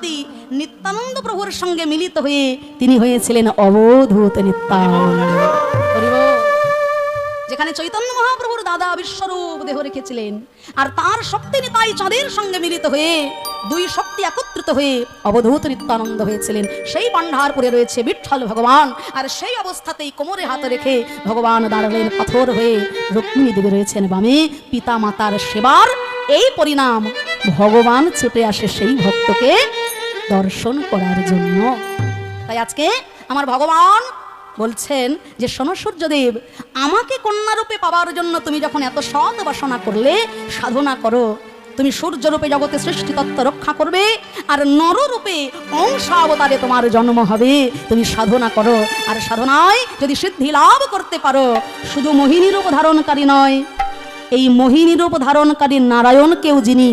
শক্তি নিত্যানন্দ প্রভুর সঙ্গে মিলিত হয়ে তিনি হয়েছিলেন অবধূত নিত্যানন্দ। হরি বল। যেখানে চৈতন্য মহাপ্রভুর দাদা বিশ্বরূপ দেহ রেখেছিলেন, আর তার শক্তি নিতাই চাঁদের সঙ্গে মিলিত হয়ে দুই শক্তি একত্রিত হয়ে অবধূত নিত্যানন্দ হয়েছিলেন, সেই পান্ডারপুরে রয়েছে বিঠ্ঠল ভগবান। আর সেই অবস্থাতেই কোমরে হাত রেখে ভগবান দাঁড়ালেন পাথর হয়ে, রুক্মিণী দেবী রয়েছেন বামে। পিতা মাতার সেবার এই পরিণাম, ভগবান ছুটে আসে সেই ভক্তকে দর্শন করার জন্য। তাই আজকে আমার ভগবান বলছেন যে শোনো সূর্যদেব, আমাকে কন্যারূপে পাওয়ার জন্য তুমি যখন এত সৎ বাসনা করলে, সাধনা করো। তুমি সূর্যরূপে জগতে সৃষ্টি তত্ত্ব রক্ষা করবে, আর নররূপে অংশাবতারে তোমার জন্ম হবে। তুমি সাধনা করো, আর সাধনায় যদি সিদ্ধি লাভ করতে পারো, শুধু মোহিনী রূপ ধারণকারী নয়, এই মোহিনী রূপ ধারণকারী নারায়ণকেও যিনি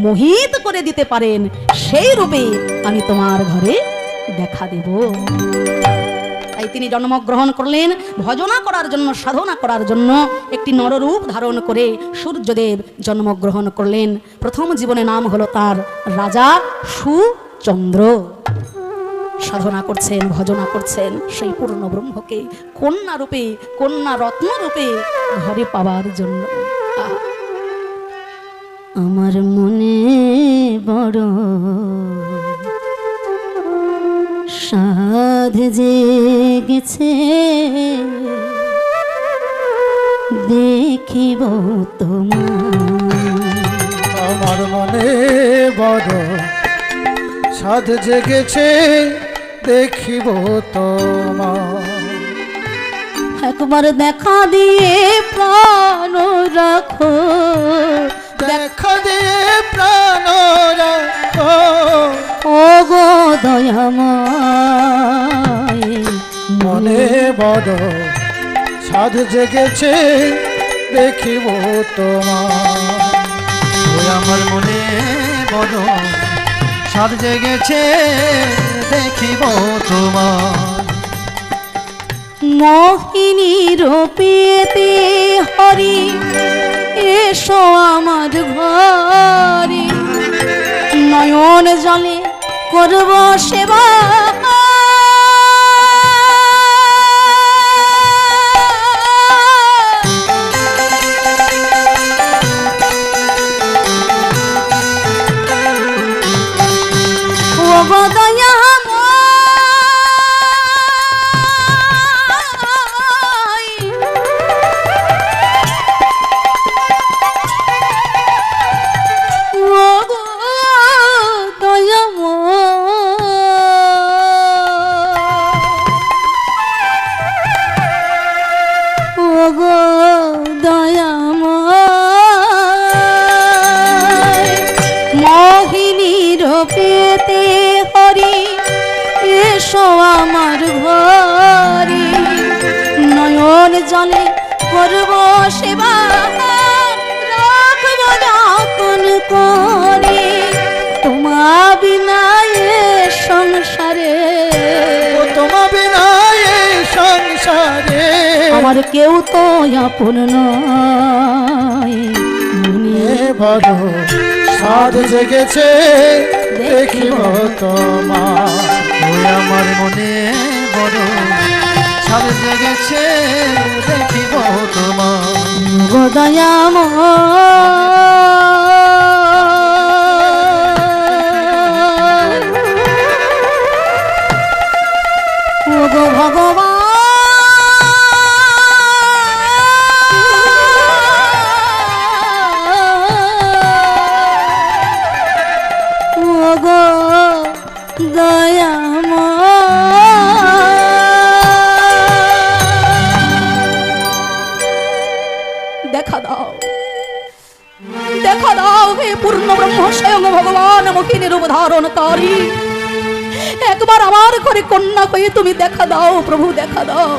মোহিত করে দিতে পারেন, সেই রূপে আমি তোমার ঘরে দেখা দেব। তাই তিনি জন্মগ্রহণ করলেন ভজনা করার জন্য, সাধনা করার জন্য। একটি নররূপ ধারণ করে সূর্যদেব জন্মগ্রহণ করলেন। প্রথম জীবনে নাম হলো তার রাজা সুচন্দ্র। সাধনা করছেন, ভজনা করছেন সেই পূর্ণ ব্রহ্মকে কন্যা রূপে, কন্যা রত্ন রূপে ঘরে পাওয়ার জন্য। আমার মনে বড় সাধ জেগেছে, দেখিব তোমার। আমার মনে বড় সাধ জেগেছে, দেখিব তোমার। একবার দেখা দিয়ে প্রাণ রাখো, দেখা দিয়ে প্রাণ রাখো, ও গো দয়াময়। মনে বড় সাধ জেগেছে, দেখিব তোমার। ওই আমার মনে বড় সাধ জেগেছে, দেখিব তোমার। মোহিনী রূপেতে হরি এসো আমার ঘরে, নয়ন জলে করব সেবা, পেতে হরি এসো আমার ঘরে, নয়ন জলে করব সেবা, রাখব যতন করে তোমা বিনা এ সংসারে। তোমা বিনা এই সংসারে আমার কেউ তো আপন নয়। মনে বড় সাধ জেগেছে, দেখিব তোমার। ওই আমার মনে বড় সাধ জেগেছে, দেখিব তোমার। ও গো ভগবান, দেখা দাও, দেখা দাও হে পূর্ণ ব্রহ্ম স্বয়ং ভগবান মোহিনী রূপ ধারণকারী। একবার আমার ঘরে কন্যা হয়ে তুমি দেখা দাও প্রভু, দেখা দাও।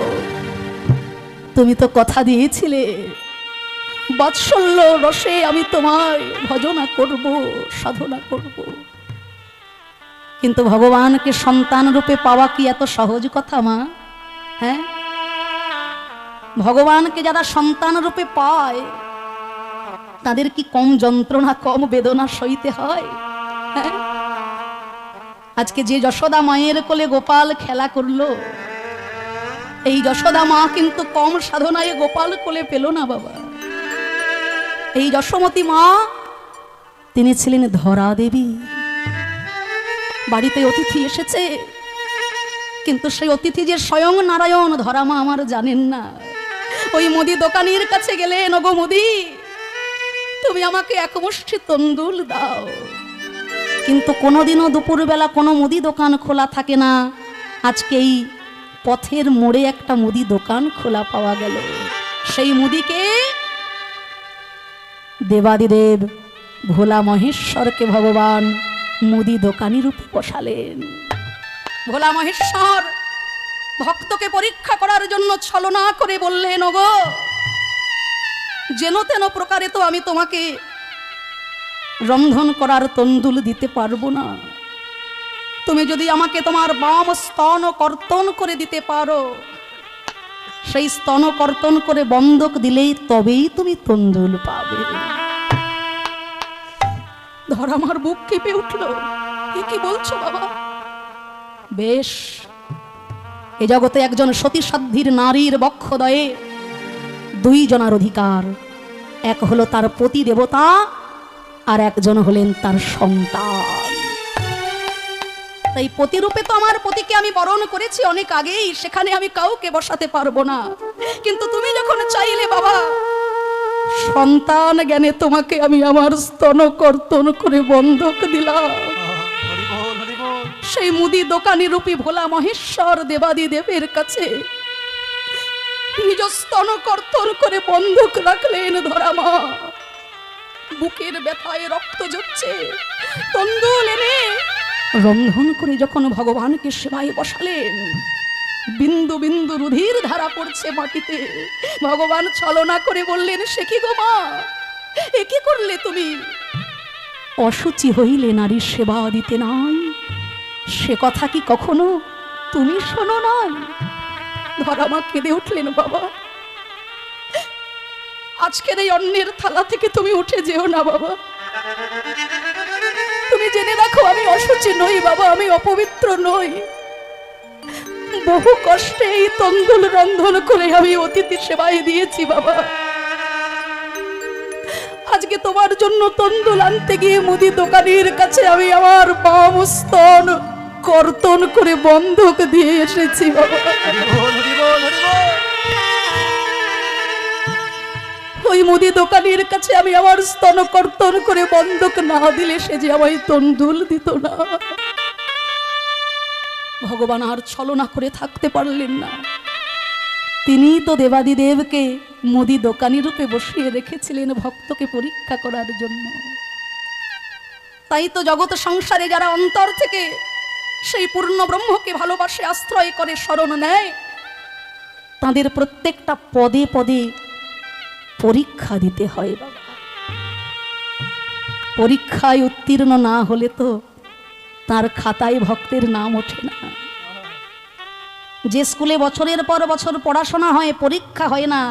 তুমি তো কথা দিয়েছিলে বাৎসল্য রসে আমি তোমায় ভজনা করব, সাধনা করব। কিন্তু ভগবানকে সন্তান রূপে পাওয়া কি এত সহজ কথা মা? হ্যাঁ, ভগবানকে যারা সন্তান রূপে পায় তাদের কি কম যন্ত্রণা, কম বেদনা সইতে হয়? হ্যাঁ, আজকে যে যশোদা মায়ের কোলে গোপাল খেলা করলো, এই যশোদা মা কিন্তু কম সাধনায় গোপাল কোলে পেল না বাবা। এই যশোমতী মা তিনি ছিলেন ধরা দেবী। বাড়িতে অতিথি এসেছে, কিন্তু সেই অতিথি যে স্বয়ং নারায়ণ ধরা মা আমার জানেন না। ওই মুদি দোকানির কাছে গেলেন, ওগো মুদি, তুমি আমাকে এক মুষ্টি তন্দুল দাও। কিন্তু কোনোদিনও দুপুরবেলা কোনো মুদি দোকান খোলা থাকে না। আজকে এই পথের মোড়ে একটা মুদি দোকান খোলা পাওয়া গেল। সেই মুদিকে দেবাদিদেব ভোলা মহেশ্বরকে ভগবান মুদি দোকানি রূপে বসালেন। ভোলা মহেশ্বর ভক্তকে পরীক্ষা করার জন্য ছলনা করে বললেন, ওগো, যেন তেন প্রকারে তো আমি তোমাকে রন্ধন করার তন্দুল দিতে পারবো না। তুমি যদি আমাকে তোমার বাম স্তন কর্তন করে দিতে পারো, সেই স্তন কর্তন করে বন্ধক দিলেই তবেই তুমি তন্দুল পাবে। ধর আমার বুক কেঁপে উঠলো, এ কি বলছো বাবা? বেশ, এ জগতে একজন সতী সাধ্যীর নারীর বক্ষদয়ে দুই জনার অধিকার। এক হলো তার পতি দেবতা, আর একজন হলেন তার সন্তান। তাই পতিরূপে তো আমার পতিকে আমি বরণ করেছি অনেক আগেই, সেখানে আমি কাউকে বসাতে পারবো না। কিন্তু তুমি যখন চাইলে বাবা, সন্তান জ্ঞানে তোমাকে আমি আমার স্তন কর্তন করে বন্ধক দিলাম। সেই মুদি দোকানি রূপী ভোলা মহেশ্বর দেবাদি দেবের কাছে নিজ স্তন কর্তন করে বন্ধক রাখলেন ধরা মা। বুকের ব্যথায় রক্ত ঝরছে, তন্দুল এনে রন্ধন করে যখন ভগবানকে সেবায় বসালেন, বিন্দু বিন্দু রুধির ধারা পড়ছে মাটিতে। ভগবান ছলনা করে বললেন, সে কি গো মা, এ কি করলে তুমি? অসুচি হইলে নারীর সেবা দিতে নাই, সে কথা কি কখনো তুমি শোনো নাই? ধরা মা কেঁদে উঠলেন, বাবা, আজকের এই অন্যের থালা থেকে তুমি উঠে যেও না বাবা। তুমি জেনে রাখো, আমি অসুচি নই বাবা, আমি অপবিত্র নই। বহু কষ্টে এই তন্দুল রন্ধন করে আমি অতিথি সেবায় দিয়েছি বাবা। আজকে তোমার জন্য তন্দুল আনতে গিয়ে মুদি দোকানির কাছে আমি আমার বাম স্তন কর্তন করে বন্ধক দিয়ে এসেছি বাবা। ওই মুদি দোকানির কাছে আমি আমার স্তন কর্তন করে বন্ধক না দিলে সে যে আমায় তন্দুল দিত না। ভগবান আর ছলনা করে থাকতে পারলেন না। তিনি তো দেবাদিদেবকে মুদি দোকানি রূপে বসিয়ে রেখেছিলেন ভক্তকে পরীক্ষা করার জন্য। তাই তো জগৎ সংসারে যারা অন্তর থেকে সেই পূর্ণ ব্রহ্মকে ভালোবাসে, আশ্রয় করে, শরণ নেয়, তাদের প্রত্যেকটা পদে পদে পরীক্ষা দিতে হয় বাবা। পরীক্ষায় উত্তীর্ণ না হলে তো তার খাতায় ভক্তের নাম ওঠে না। যে স্কুলে বছরের পর বছর পড়াশোনা হয়, পরীক্ষা হয় না,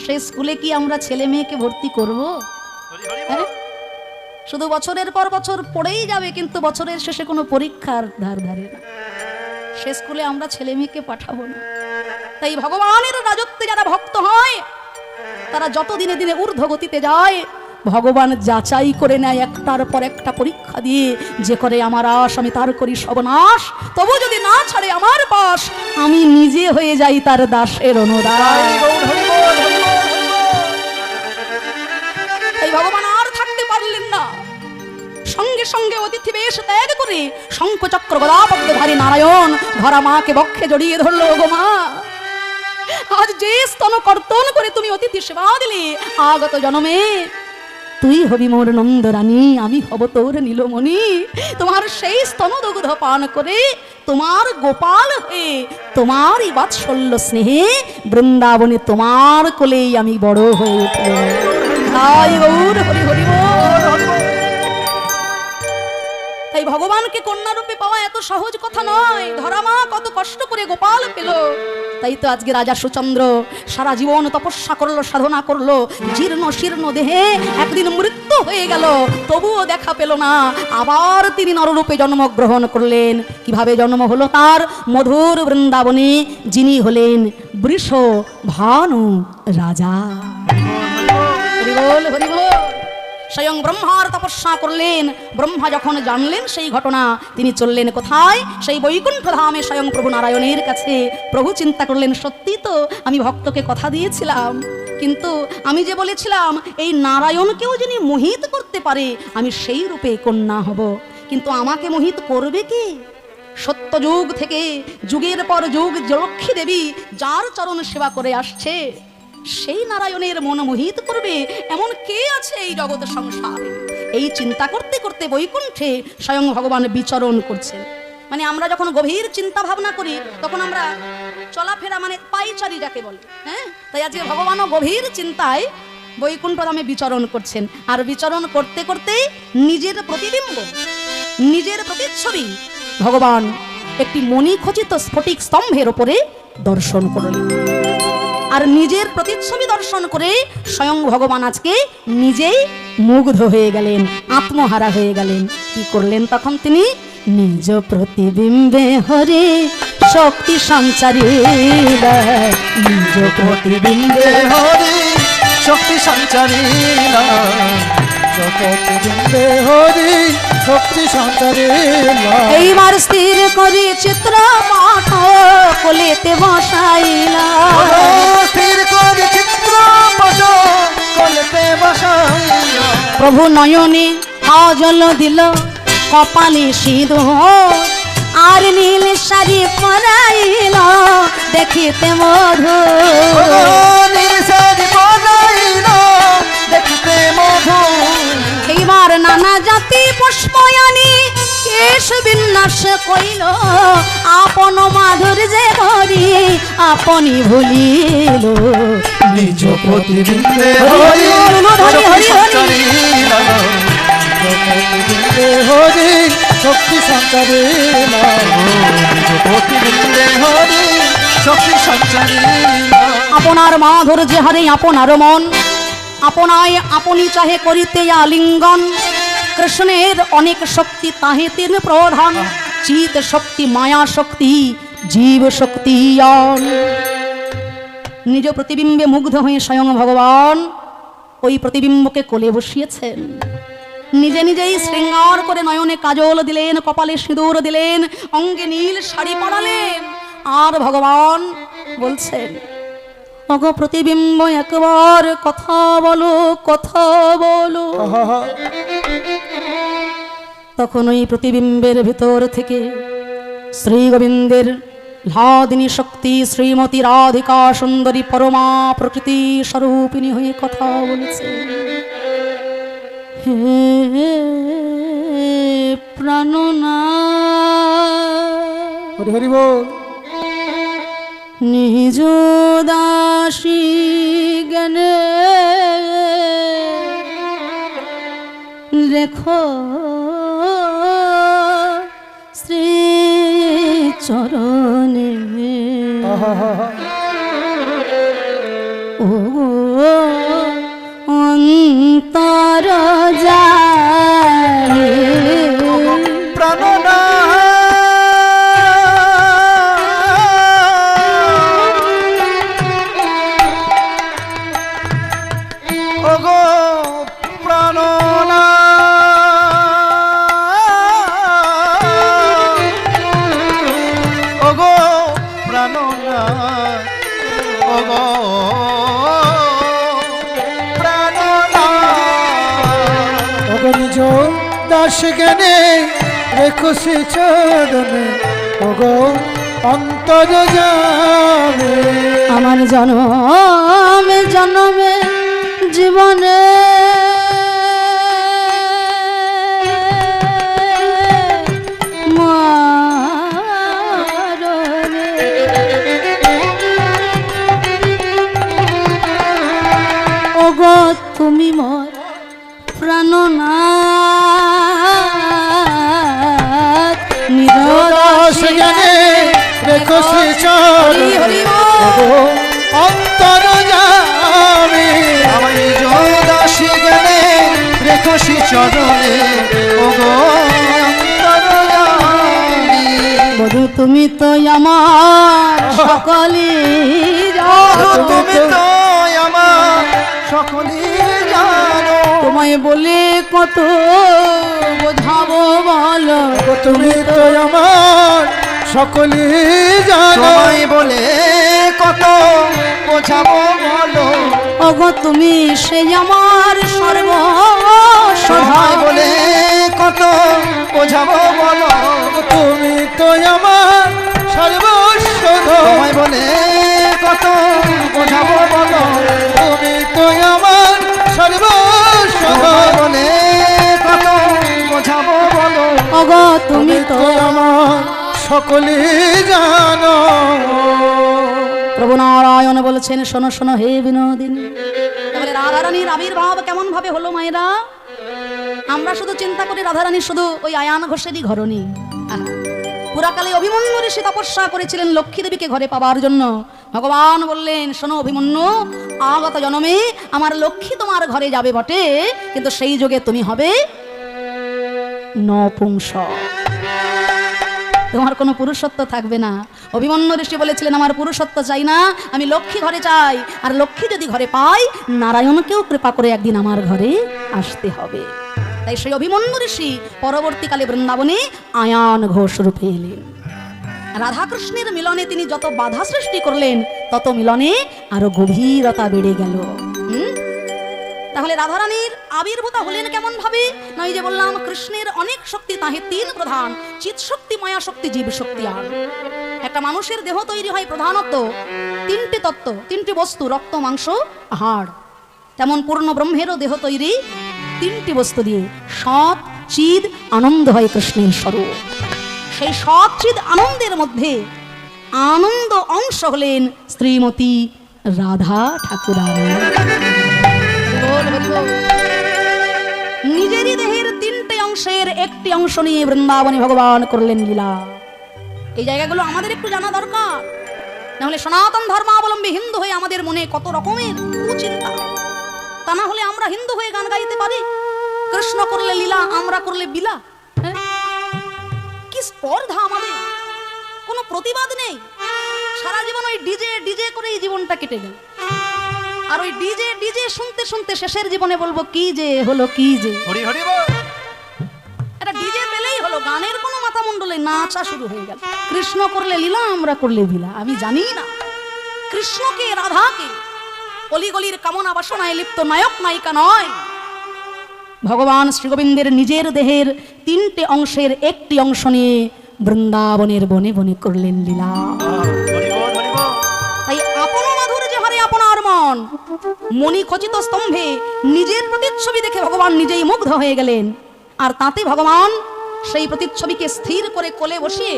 সেই স্কুলে কি আমরা ছেলে মেয়েকে ভর্তি করব? শুধু বছরের পর বছর পড়েই যাবে, কিন্তু বছরের শেষে কোনো পরীক্ষার ধার ধারে না, সে স্কুলে আমরা ছেলে মেয়েকে পাঠাবো না। তাই ভগবানের রাজত্বে যারা ভক্ত হয়, তারা যত দিনে দিনে ঊর্ধ্ব গতিতে যায়, ভগবান যাচাই করে নেয় একটার পর একটা পরীক্ষা দিয়ে। যে করে আমার আশ, আমি তার করি সর্বনাশ। তবু যদি না ছাড়ে আমার পাশ, আমি নিজে হয়ে যাই তার দাসের অনুদাস। এই ভগবান আর থাকতে পারলেন না, সঙ্গে সঙ্গে অতিথি বেশ ত্যাগ করে শঙ্খ চক্র গদা পদ্মধারী নারায়ণ ধরা মাকে বক্ষে জড়িয়ে ধরলো। গো মা, আজ যে স্তন কর্তন করে তুমি অতিথি সেবা দিলে, আগত জন্মে তুই হবি মোর নন্দরানী, আমি হব তোর নীলমণি। তোমার সেই স্তন দুগ্ধ পান করে তোমার গোপাল হয়ে, তোমারই বাৎসল্য স্নেহে বৃন্দাবনে তোমার কোলেই আমি বড় হয়ে উঠব। হাই গৌর হরি হরি বল। তাই ভগবানকে কন্যা রূপে পাওয়া এত সহজ কথা নয়। ধরা মা কত কষ্ট করে গোপাল পেল। তাই তো আজকে রাজা সুচন্দ্র সারা জীবন তপস্যা করলো, সাধনা করলো, জীর্ণ শীর্ণ দেহে একদিন মৃত্যু হয়ে গেল, তবুও দেখা পেল না। আবার তিনি নররূপে জন্মগ্রহণ করলেন। কিভাবে জন্ম হলো তার? মধুর বৃন্দাবনে, যিনি হলেন বৃষ ভানু রাজা। হরি বল, হরি বল। স্বয়ং ব্রহ্মার তপস্যা করলেন। ব্রহ্মা যখন জানলেন সেই ঘটনা, তিনি চললেন কোথায়? সেই বৈকুণ্ঠ ধামে স্বয়ং প্রভু নারায়ণের কাছে। প্রভু চিন্তা করলেন, সত্যি তো আমি ভক্তকে কথা দিয়েছিলাম, কিন্তু আমি যে বলেছিলাম এই নারায়ণকেও যিনি মোহিত করতে পারে আমি সেই রূপে কন্যা হব, কিন্তু আমাকে মোহিত করবে কি? সত্য যুগ থেকে যুগের পর যুগ লক্ষ্মী দেবী যার চরণ সেবা করে আসছে, সেই নারায়ণের মন মোহিত করবে এমন কে আছে এই জগৎ সংসারে? এই চিন্তা করতে করতে বৈকুণ্ঠে স্বয়ং ভগবান বিচরণ করছেন। মানে আমরা যখন গভীর চিন্তা ভাবনা করি তখন আমরা চলাফেরা মানে পাইচারি যাকে বলে, হ্যাঁ, তাই আজকে ভগবানও গভীর চিন্তায় বৈকুণ্ঠ ধামে বিচরণ করছেন। আর বিচরণ করতে করতে নিজের প্রতিবিম্ব, নিজের প্রতিচ্ছবি ভগবান একটি মণিখচিত স্ফটিক স্তম্ভের উপরে দর্শন করলেন। আর নিজের প্রতিচ্ছবি দর্শন করে স্বয়ং ভগবান আজকে নিজেই মুগ্ধ হয়ে গেলেন, আত্মহারা হয়ে গেলেন। কি করলেন তখন তিনি? নিজ প্রতিবিম্বে হরে শক্তি সঞ্চারী, নিজ প্রতিবিম্বে হরি শক্তি সঞ্চারী, প্রতিবিম্বে হরি শক্তি সঞ্চারী। এইবার স্থির করি চিত্র পাঠ কোলেতে বসাইলা, স্থির করে চিত্র পট কোলেতে বসাইলা। প্রভু নয়নে আজল দিল, কপালে সিঁদুর, আর নীল শাড়ি পরাইল দেখিতে মধুর, নির্সারি পরাইল দেখিতে মধুর। এইবার নানা জাতি পুষ্পয়ানি কেশ বিন্যাস কইল, আপন মাধুর্যে ভরি আপনি ভুলিল, নিজ প্রতিবিম্বে হরি হরি হরি হরি সঞ্চারী, প্রতিবিম্বে হরি শক্তি সঞ্চারী, নিজ প্রতিবিম্বে হরি শক্তি সঞ্চারী। আপনার মাধুর্যে হারে আপনার মন, আপনায় আপনি চাহে করিতে আলিঙ্গন। কৃষ্ণের অনেক শক্তি তাহে তিন প্রধান, চিত শক্তি, মায়া শক্তি, জীব শক্তি। নিজ প্রতিবিম্বে মুগ্ধ হয়ে স্বয়ং ভগবান ওই প্রতিবিম্বকে কোলে বসিয়েছেন। নিজে নিজেই শৃঙ্গার করে নয়নে কাজল দিলেন, কপালে সিঁদুর দিলেন, অঙ্গে নীল শাড়ি পরালেন। আর ভগবান বলছেন, অগ প্রতিবিম্ব একবার কথা বলো, কথা বলো। তখন ওই প্রতিবিম্বের ভিতর থেকে শ্রী গোবিন্দের লাদিনী শক্তি শ্রীমতী রাধিকা সুন্দরী পরমা প্রকৃতি স্বরূপিণী হয়ে কথা বলেছে। হে প্রাণনাথ, হরি হরি বল। নিজ দাসী জ্ঞানে রেখো শ্রী চরণে, ও অন্তর যায় প্রাণনা ওগো প্রাণনা, ওগো প্রাণনা, ওগো প্রাণনা। ওগো নিজ দাস জ্ঞানে রেখো শ্রী চরণে, ওগো অন্তর যাবে। আমার জনমে জনমে জীবনে মরণে ওগো তুমি মোর প্রাণনাথ, জ্ঞানে রেখো শ্রী হরি চরণে হরি ওগো অন্তর যাবে আমার নিজ দাসী জ্ঞানে রেখো শ্রী চরণে ওগো অন্তর্যামী। বধু তুমি তো আমার সকলে তুমি তো আমার সকলে জানো, তোমায় বলে কত বোঝাবো বলো, তুমি তো আমার সকলে জানো তোমায় বলে কত বোঝাবো বলো, ওগো তুমি সে আমার সর্বসধা তোমায় বলে কত বোঝাবো বলো, তুমি তো আমার সর্বস্ব তোমায় বলে কত বোঝাবো বলো, তুমি তো আমার সর্বস্ব তোমায় বলে কত বোঝাবো বলো, ওগো তুমি তো আমার সকলে জানো প্রভু নারায়ণ বলেছেন শোনো শোনো হে বিনোদিনী। তাহলে রাধারানীর আবির্ভাব কেমন ভাবে হলো মায়েরা? আমরা শুধু চিন্তা করি রাধারানী শুধু ওই আয়ান ঘোষেরই ঘরণী। পুরাকালে অভিমন্যু ঋষি তপস্যা করেছিলেন লক্ষ্মী দেবীকে ঘরে পাওয়ার জন্য। ভগবান বললেন শোনো অভিমন্যু, আগত জন্মে আমার লক্ষ্মী তোমার ঘরে যাবে বটে, কিন্তু সেই যুগে তুমি হবে নপুংসক, তোমার কোনো পুরুষত্ব থাকবে না। অভিমন্যু ঋষি বলেছিলেন আমার পুরুষত্ব চাই না, আমি লক্ষ্মী ঘরে চাই, আর লক্ষ্মী যদি ঘরে পাই নারায়ণকেও কৃপা করে একদিন আমার ঘরে আসতে হবে। তাই সেই অভিমন্যু ঋষি পরবর্তীকালে বৃন্দাবনে আয়ান ঘোষ রূপে এলেন। রাধাকৃষ্ণের মিলনে তিনি যত বাধা সৃষ্টি করলেন তত মিলনে আরো গভীরতা বেড়ে গেল। তাহলে রাধারানীর আবির্ভূত হলেন কেমন ভাবে? নয় যে বললাম কৃষ্ণের অনেক শক্তি, তাহে তিন প্রধান: চিৎ শক্তি, মায়া শক্তি, জীব শক্তি। আর একটা মানুষের দেহ তৈরি হয় প্রধানত তিনটি তত্ত্ব, তিনটি বস্তু, রক্ত, মাংস, হাড়। তেমন পূর্ণ ব্রহ্মেরও দেহ তৈরি তিনটি বস্তু দিয়ে। সৎ চিদ আনন্দ হয় কৃষ্ণের স্বরূপ। সেই সৎ চিদ আনন্দের মধ্যে আনন্দ অংশ হলেন শ্রীমতী রাধা ঠাকুরানী। নিজেরই দেহের তিনটে অংশের একটি অংশ নিয়ে বৃন্দাবনে ভগবান করলেন লীলা। এই জায়গাগুলো আমাদের একটু জানা দরকার, নাহলে সনাতন ধর্মাবলম্বী হিন্দু হয়ে আমাদের মনে কত রকমের কুচিন্তা। তা না হলে আমরা হিন্দু হয়ে গান গাইতে পারি, কৃষ্ণ করলে লীলা, আমরা করলে বিলা। কি স্পর্ধা আমাদের, কোনো প্রতিবাদ নেই। সারা জীবন ওই ডিজে ডিজে করেই জীবনটা কেটে গেল। আর ওই ডিজে ডিজে শুনতে শুনতে শেষের জীবনে বলবো কি যে হলো, কি যে হরি হরি বল। এটা ডিজে পেলেই হলো, গানের কোনো মাথা মুন্ডলে নাচা শুরু হয়ে গেল। কৃষ্ণ করলে লীলা, আমরা করলে বিলা। আমি জানি না কৃষ্ণকে রাধাকে অলিগলির কামনা বাসনায় লিপ্ত নায়ক নায়িকা নয়, ভগবান শ্রীগোবিন্দের নিজের দেহের তিনটে অংশের একটি অংশ নিয়ে বৃন্দাবনের বনে বনে করলেন লীলা। তাই আপন মাধুর যে হারে আপনার মন, মণি খচিত স্তম্ভে নিজের প্রতিচ্ছবি দেখে ভগবান নিজেই মুগ্ধ হয়ে গেলেন। আর তাতে ভগবান সেই প্রতিচ্ছবিকে স্থির করে কোলে বসিয়ে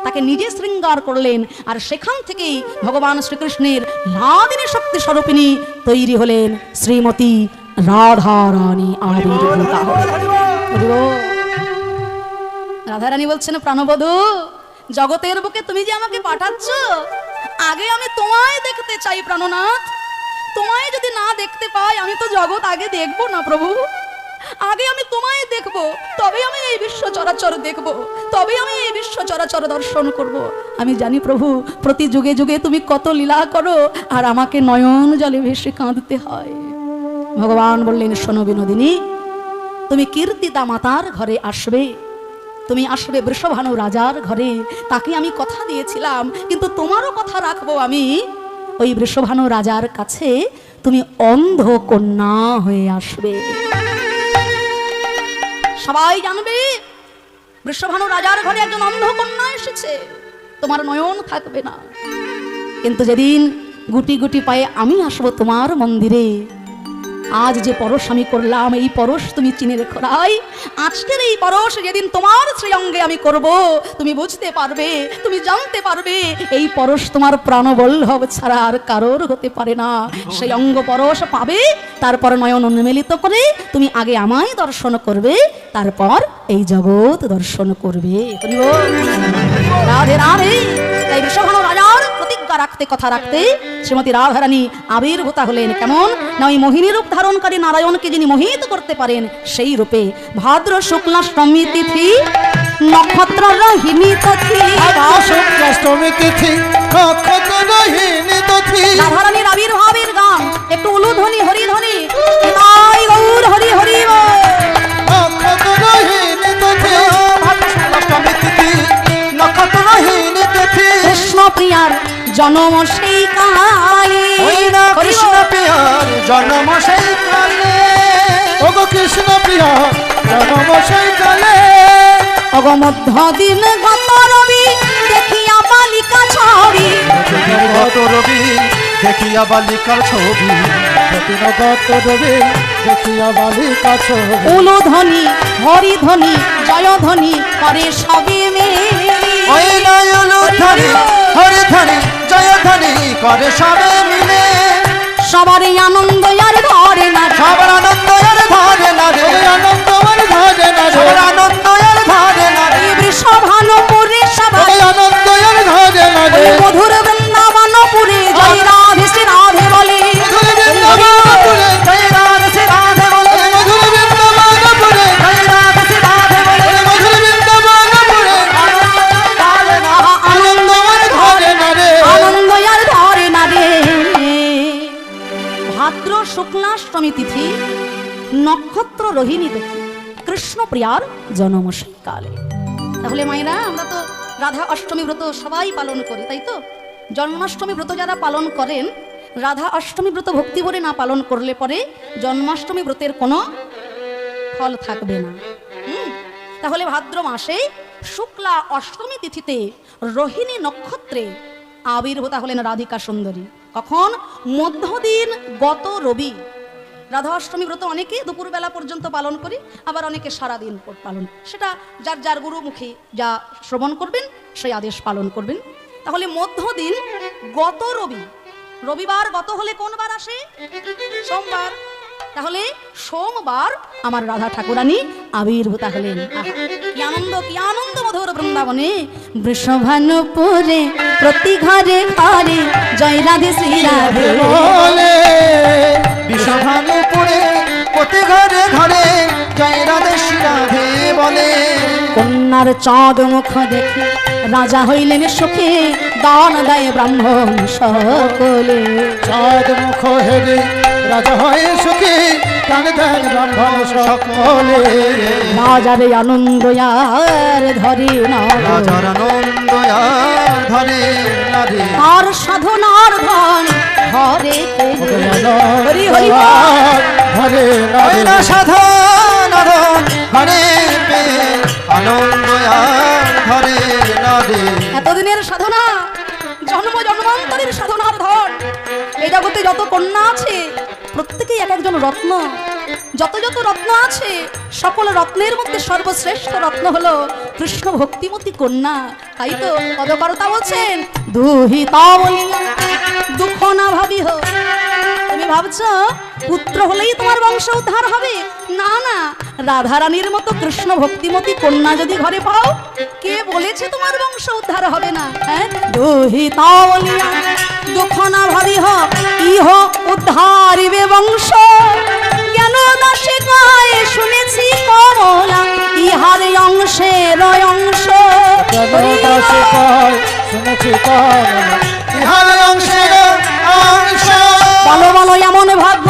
তাকে নিজে শৃঙ্গার করলেন। আর সেখান থেকেই ভগবান শ্রীকৃষ্ণের লাদিনী শক্তি স্বরূপিণী তৈরি হলেন শ্রীমতী রাধারানী আবির্ভূতা। রাধারানী বলছেন প্রাণবধূ, জগতের বুকে তুমি যে আমাকে পাঠাচ্ছ, আগে আমি তোমায় দেখতে চাই প্রাণনাথ। তোমায় যদি না দেখতে পাই আমি তো জগৎ আগে দেখবো না প্রভু। আগে আমি তোমায় দেখবো, তবে আমি এই বিশ্ব চরাচর দেখবো, তবে আমি এই বিশ্ব চরাচর দর্শন করব। আমি জানি প্রভু প্রতি যুগে যুগে তুমি কত লীলা করো, আর আমাকে নয়ন জলে ভেসে কাঁদতে হয়। ভগবান বললেন শোনো বিনোদিনী, তুমি কীর্তিতা মাতার ঘরে আসবে, তুমি আসবে বৃষভানু রাজার ঘরে। তাকে আমি কথা দিয়েছিলাম, কিন্তু তোমারও কথা রাখবো আমি। ওই বৃষভানু রাজার কাছে তুমি অন্ধ কন্যা হয়ে আসবে। সবাই জানবে বৃষভানু রাজার ঘরে একজন অন্ধ কন্যা এসেছে, তোমার নয়ন থাকবে না। কিন্তু যেদিন গুটি গুটি পায়ে আমি আসবো তোমার মন্দিরে, আজ যে পরশ আমি করলাম, এই পরশ তুমি চিনে রেখো রাই। আজকের এই পরশ যেদিন তোমার শ্রীঅঙ্গে আমি করব, তুমি বুঝতে পারবে, তুমি জানতে পারবে এই পরশ তোমার প্রাণবল্লভ ছাড়া আর কারোর হতে পারে না। সেই অঙ্গ পরশ পাবে, তারপর নয়ন উন্মিলিত করে তুমি আগে আমায় দর্শন করবে, তারপর এই জগৎ দর্শন করবে। রাধে রাধে। তাই বৃষভানু রাজার প্রতিজ্ঞা রাখতে কথা রাখতে শ্রীমতী রাধারানী আবির্ভূতা হলেন। কেমন না ওই মোহিনী রূপ ধারণকারী নারায়ণকে যিনি মোহিত করতে পারেন সেই রূপে। ভাদ্র শুক্লাষ্টমী তিথি নক্ষত্র রোহিণী তিথি, শুক্লাষ্টমী তিথি নক্ষত্র রোহিণী তিথি, রাধারানীর আবির্ভাবের গান একটু উলুধ্বনি হরিধ্বনি, নিতাই গৌর হরি হরি বল। নক্ষত্র রোহিণী তিথি, শুক্লাষ্টমী তিথি নক্ষত্রহীন তিথি, কৃষ্ণ প্রিয়ার জন্ম সেই কালে, ওই না কৃষ্ণ প্রিয়ার জন্ম সেই কালে, ওগো কৃষ্ণ প্রিয়া জন্ম সেই কালে, অগমধ্য দিন গত রবি দেখিয়া বালিকা ছবি, গত রবি দেখিয়া বালিকার ছবি, প্রতিনগত রবি দেখিয়া বালিকা ছবি, উলুধ্বনি হরিধ্বনি জয়ধ্বনি করে সবে মেলি। ওই নয়লু ধরি হরি ধরি জয় ধরি করে সবে মিলে, সবারই আনন্দ আর ধরে না, সবার আনন্দ আর ধরে না রে, আনন্দ আমার ধরে না রে, সবার আনন্দ আর ধরে না রে, বৃষভানুপুরে সবাই আনন্দ আর ধরে না রে, মধুর বৃন্দাবনপুরে জয় রাধে শ্রী রাধে বলে, মধুর বৃন্দাবনপুরে, জয় রাধে শ্রী রাধে বলে, মধুর বৃন্দাবনপুরে, জয় রাধে শ্রী রাধে বলে, মধুর বৃন্দাবনপুরে, আনন্দ আমার ধরে না রে, আনন্দ আর ধরে না রে। ভাদ্র শুক্লাষ্টমী তিথি নক্ষত্র রোহিণী তিথি কৃষ্ণ প্রিয়ার জন্ম সেই কালে। তাহলে মায়েরা আমরা তো রাধা অষ্টমী ব্রত সবাই পালন করি, তাই তো? জন্মাষ্টমী ব্রত যারা পালন করেন, রাধা অষ্টমী ব্রত ভক্তি ভরে না পালন করলে পরে জন্মাষ্টমী ব্রতের কোনো ফল থাকবে না। তাহলে ভাদ্র মাসে শুক্লা অষ্টমী তিথিতে রোহিণী নক্ষত্রে আবির্ভূতা হলেন রাধিকা সুন্দরী। কখন? মধ্যদিন গত রবি। রাধা অষ্টমী ব্রত অনেকে দুপুরবেলা পর্যন্ত পালন করি, আবার অনেকে সারাদিন পালন, সেটা যার যার গুরুমুখী যা শ্রবণ করবেন সেই আদেশ পালন করবেন। তাহলে মধ্যদিন গত রবি, রবিবার গত হলে কোন বার আসে? সোমবার। তাহলে সোমবার আমার রাধা ঠাকুরানী আবির্ভূতা হলেন। আহা, কি আনন্দ মধুর বৃন্দাবনে। বৃষভানুপুরে প্রতি ঘরে ঘরে জয় রাধে শ্রী রাধে বলে বিশ্বভানুপুরে প্রতি ঘরে ঘরে জয় রাধে শ্রী রাধে বলে, কন্যার চাঁদ মুখ দেখে রাজা হইলেন সুখে, দান দেয় ব্রাহ্মণ সকলে। চাঁদ মুখ হেরে রাজা হয় সুখী, প্রাণ দেন ব্রাহ্মণ সকলে, রাজারে আনন্দ আর ধরে না, রাজার আনন্দ আর ধরে না রে, আর সাধনার ধন ঘরে হরি হরি বল। ধরে ওই না সাধন ঘরে পে আনন্দ আর ধরে না রে, এতদিনের সাধনা, জন্মান্তরের সাধনার ধন। এই জগতে যত কন্যা আছে প্রত্যেকেই এক একজন রত্ন। যত যত রত্ন আছে সকল রত্নের মধ্যে সর্বশ্রেষ্ঠ রত্ন হলো কৃষ্ণ ভক্তিমতী কন্যা। তাই তো পদকর্তা বলছেন, দুহিতা বলিয়া দুঃখ না ভাবিহ। তুমি ভাবছো পুত্র হলেই তোমার বংশ উদ্ধার হবে? না না, রাধারানীর মতো কৃষ্ণ ভক্তিমতী কন্যা যদি ঘরে পাও, কে বলেছে তোমার বংশ উদ্ধার হবে না? হ্যাঁ, দুহিতা বলিয়া দুঃখ না ভাবিহ, ইহ উদ্ধারিবে বংশ। জ্ঞান দাসে কয় শুনেছি কমলা, ইহার অংশের অংশ। জগদাসে কয় শুনেছি কমলা, ইহার অংশের অংশ। বলো বলো এমন ভাগ্য